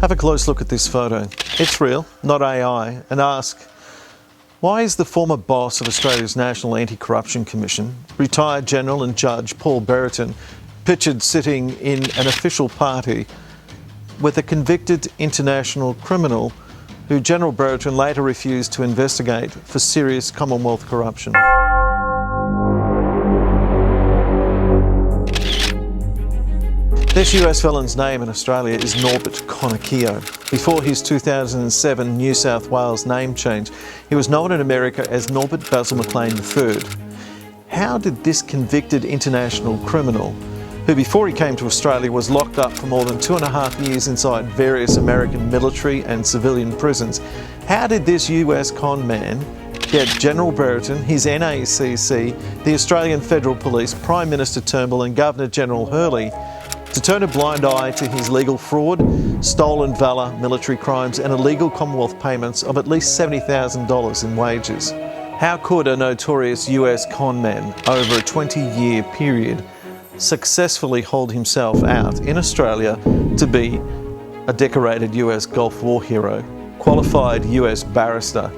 Have a close look at this photo. It's real, not AI, and ask, why is the former boss of Australia's National Anti-Corruption Commission, retired General and Judge Paul Brereton, pictured sitting in an official party with a convicted international criminal who General Brereton later refused to investigate for serious Commonwealth corruption? This US felon's name in Australia is Norbert Keough. Before his 2007 New South Wales name change, he was known in America as Norbert Basil McLean III. How did this convicted international criminal, who before he came to Australia was locked up for more than 2.5 years inside various American military and civilian prisons, how did this US con man get General Brereton, his NACC, the Australian Federal Police, Prime Minister Turnbull and Governor General Hurley to turn a blind eye to his legal fraud, stolen valour, military crimes and illegal Commonwealth payments of at least $70,000 in wages? How could a notorious US con man over a 20-year period successfully hold himself out in Australia to be a decorated US Gulf War hero, qualified US barrister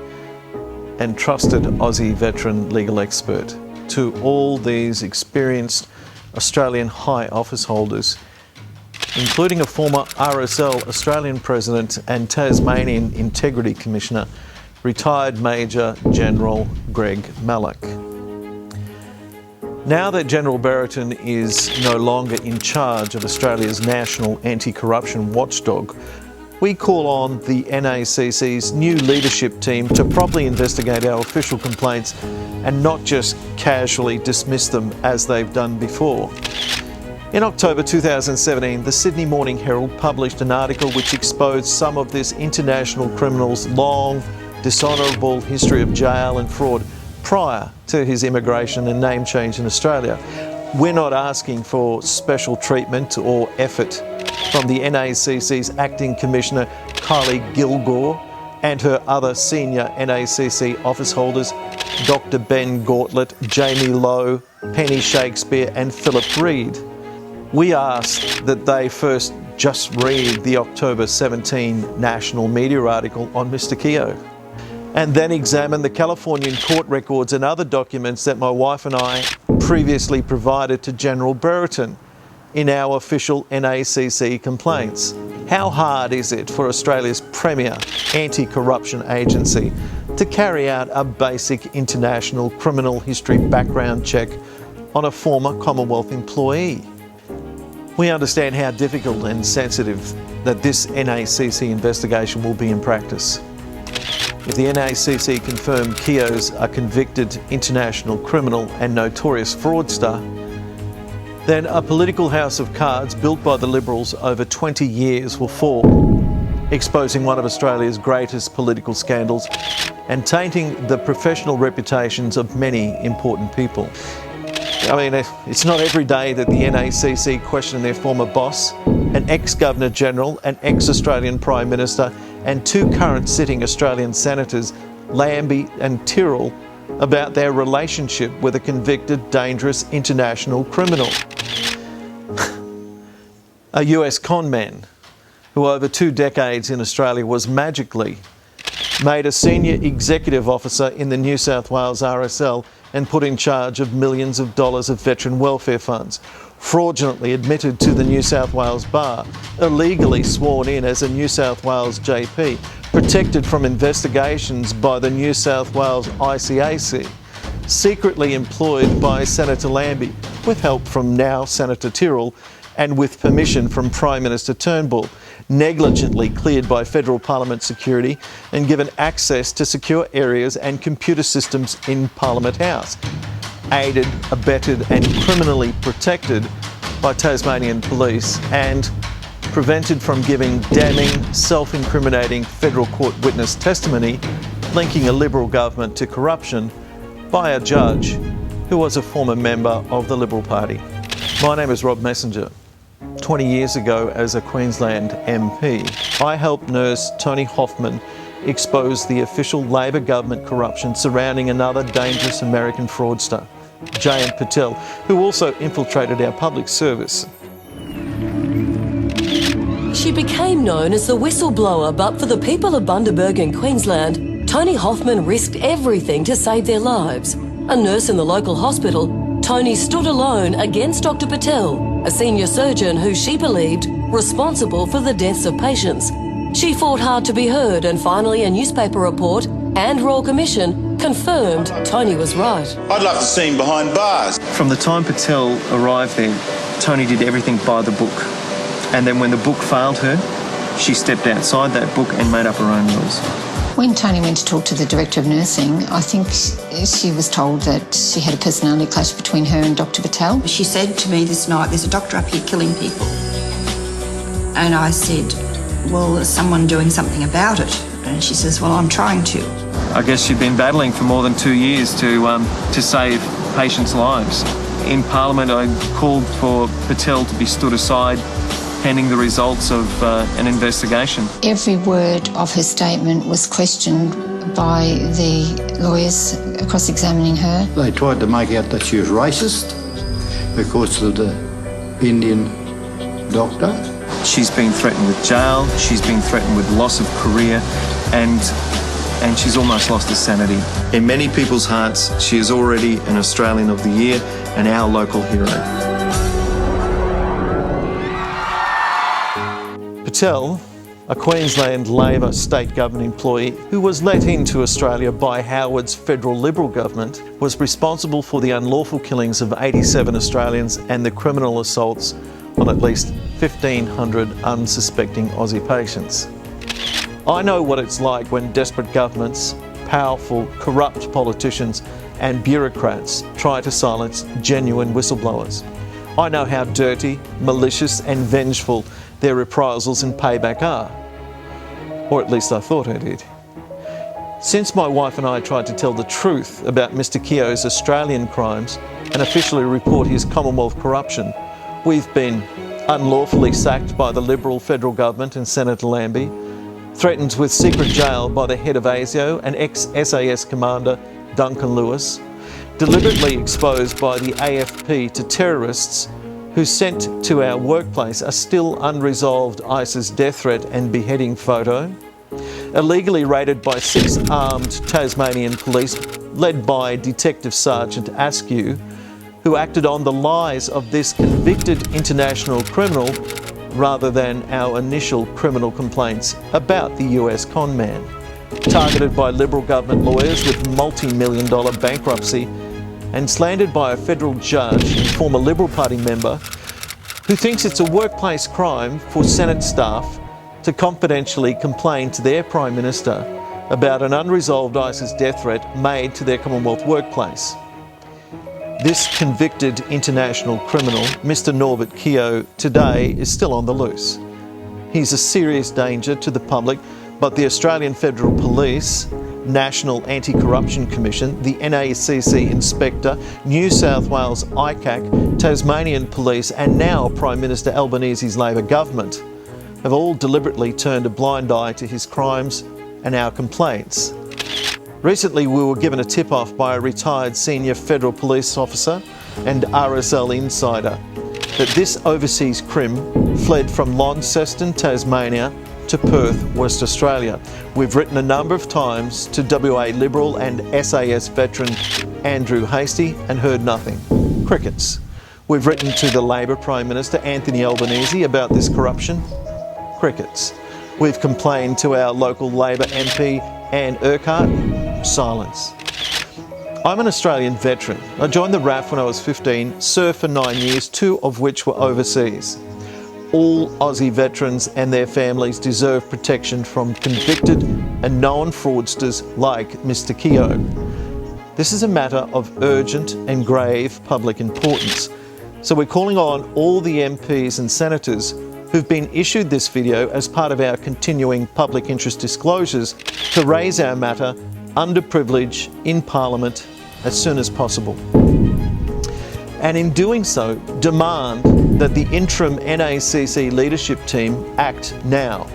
and trusted Aussie veteran legal expert? To all these experienced Australian high office holders, including a former RSL Australian President and Tasmanian Integrity Commissioner, retired Major General Greg Malloch. Now that General Brereton is no longer in charge of Australia's national anti-corruption watchdog, we call on the NACC's new leadership team to properly investigate our official complaints and not just casually dismiss them as they've done before. In October 2017, the Sydney Morning Herald published an article which exposed some of this international criminal's long, dishonourable history of jail and fraud prior to his immigration and name change in Australia. We're not asking for special treatment or effort from the NACC's Acting Commissioner Kylie Gilgore and her other senior NACC office holders, Dr Ben Gauntlett, Jamie Lowe, Penny Shakespeare and Philip Reid. We ask that they first just read the October 17 national media article on Mr Keough, and then examine the Californian court records and other documents that my wife and I previously provided to General Brereton in our official NACC complaints. How hard is it for Australia's premier anti-corruption agency to carry out a basic international criminal history background check on a former Commonwealth employee? We understand how difficult and sensitive that this NACC investigation will be in practice. If the NACC confirm Keough's a convicted international criminal and notorious fraudster, then a political house of cards built by the Liberals over 20 years will fall, exposing one of Australia's greatest political scandals and tainting the professional reputations of many important people. I mean, it's not every day that the NACC question their former boss, an ex-Governor General, an ex-Australian Prime Minister and 2 current sitting Australian Senators, Lambie and Tyrrell, about their relationship with a convicted, dangerous international criminal. A US con man who over 2 decades in Australia was magically made a senior executive officer in the New South Wales RSL and put in charge of millions of dollars of veteran welfare funds, fraudulently admitted to the New South Wales Bar, illegally sworn in as a New South Wales JP, protected from investigations by the New South Wales ICAC, secretly employed by Senator Lambie, with help from now Senator Tyrrell, and with permission from Prime Minister Turnbull, negligently cleared by Federal Parliament security and given access to secure areas and computer systems in Parliament House, aided, abetted and criminally protected by Tasmanian police and prevented from giving damning, self-incriminating federal court witness testimony linking a Liberal government to corruption by a judge who was a former member of the Liberal Party. My name is Rob Messenger. 20 years ago as a Queensland MP, I helped nurse Tony Hoffman expose the official Labor government corruption surrounding another dangerous American fraudster, Jayant Patel, who also infiltrated our public service. She became known as the whistleblower, but for the people of Bundaberg in Queensland, Tony Hoffman risked everything to save their lives. A nurse in the local hospital, Tony stood alone against Dr. Patel, a senior surgeon who she believed responsible for the deaths of patients. She fought hard to be heard, and finally a newspaper report and Royal Commission confirmed Tony was right. I'd love to see him behind bars. From the time Patel arrived there, Tony did everything by the book. And then when the book failed her, she stepped outside that book and made up her own rules. When Tony went to talk to the Director of Nursing, I think she was told that she had a personality clash between her and Dr. Patel. She said to me this night, there's a doctor up here killing people. And I said, well, is someone doing something about it? And she says, well, I'm trying to. I guess she'd been battling for more than 2 years to save patients' lives. In Parliament, I called for Patel to be stood aside pending the results of an investigation. Every word of her statement was questioned by the lawyers cross-examining her. They tried to make out that she was racist because of the Indian doctor. She's been threatened with jail, she's been threatened with loss of career, and she's almost lost her sanity. In many people's hearts, she is already an Australian of the Year and our local hero. Patel, a Queensland Labor state government employee who was let into Australia by Howard's federal Liberal government, was responsible for the unlawful killings of 87 Australians and the criminal assaults on at least 1,500 unsuspecting Aussie patients. I know what it's like when desperate governments, powerful, corrupt politicians and bureaucrats try to silence genuine whistleblowers. I know how dirty, malicious and vengeful their reprisals and payback are. Or at least I thought I did. Since my wife and I tried to tell the truth about Mr Keough's Australian crimes and officially report his Commonwealth corruption, we've been unlawfully sacked by the Liberal federal government and Senator Lambie, threatened with secret jail by the head of ASIO and ex-SAS commander Duncan Lewis, deliberately exposed by the AFP to terrorists who sent to our workplace a still unresolved ISIS death threat and beheading photo, illegally raided by 6 armed Tasmanian police led by Detective Sergeant Askew, who acted on the lies of this convicted international criminal rather than our initial criminal complaints about the US con man, targeted by Liberal government lawyers with multi-million-dollar bankruptcy, and slandered by a federal judge and former Liberal Party member who thinks it's a workplace crime for Senate staff to confidentially complain to their Prime Minister about an unresolved ISIS death threat made to their Commonwealth workplace. This convicted international criminal, Mr Norbert Keough, today is still on the loose. He's a serious danger to the public, but the Australian Federal Police, National Anti-Corruption Commission, the NACC Inspector, New South Wales ICAC, Tasmanian Police and now Prime Minister Albanese's Labor government have all deliberately turned a blind eye to his crimes and our complaints. Recently we were given a tip-off by a retired senior federal police officer and RSL insider that this overseas crim fled from Launceston, Tasmania to Perth, West Australia. We've written a number of times to WA Liberal and SAS veteran Andrew Hastie and heard nothing. Crickets. We've written to the Labor Prime Minister Anthony Albanese about this corruption. Crickets. We've complained to our local Labor MP Anne Urquhart. Silence. I'm an Australian veteran. I joined the RAF when I was 15, served for 9 years, 2 of which were overseas. All Aussie veterans and their families deserve protection from convicted and known fraudsters like Mr Keough. This is a matter of urgent and grave public importance. So we're calling on all the MPs and senators who've been issued this video as part of our continuing public interest disclosures to raise our matter under privilege in Parliament as soon as possible. And in doing so, demand that the interim NACC leadership team act now.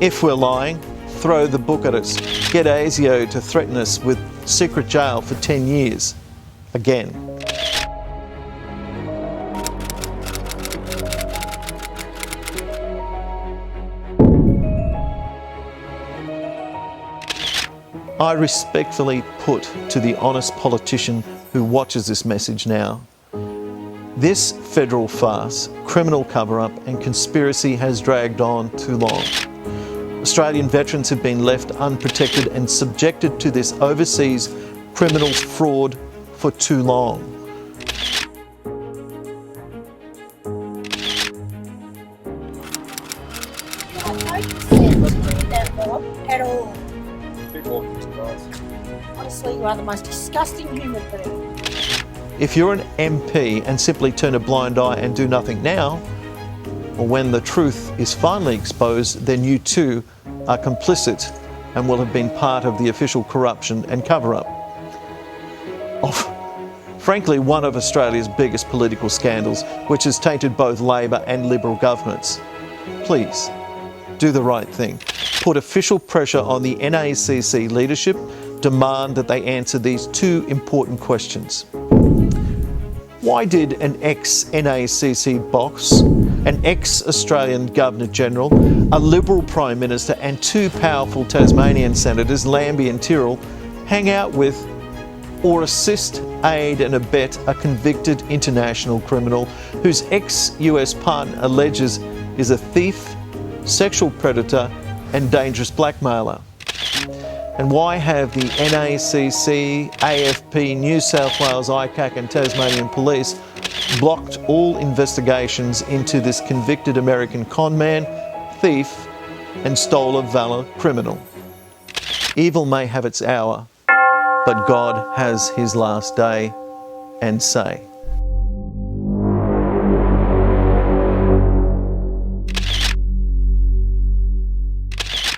If we're lying, throw the book at us. Get ASIO to threaten us with secret jail for 10 years. Again. I respectfully put to the honest politician who watches this message now, this federal farce, criminal cover-up and conspiracy has dragged on too long. Australian veterans have been left unprotected and subjected to this overseas criminal fraud for too long. At all. Honestly, you are the most disgusting human being. If you're an MP and simply turn a blind eye and do nothing now, or when the truth is finally exposed, then you too are complicit and will have been part of the official corruption and cover-up of, frankly, one of Australia's biggest political scandals, which has tainted both Labor and Liberal governments. Please, do the right thing. Put official pressure on the NACC leadership. Demand that they answer these two important questions. Why did an ex-NACC boss, an ex-Australian Governor General, a Liberal Prime Minister and two powerful Tasmanian senators, Lambie and Tyrrell, hang out with or assist, aid and abet a convicted international criminal whose ex-US partner alleges is a thief, sexual predator and dangerous blackmailer? And why have the NACC, AFP, New South Wales, ICAC and Tasmanian Police blocked all investigations into this convicted American conman, thief and stole-of-valor criminal? Evil may have its hour, but God has his last day and say.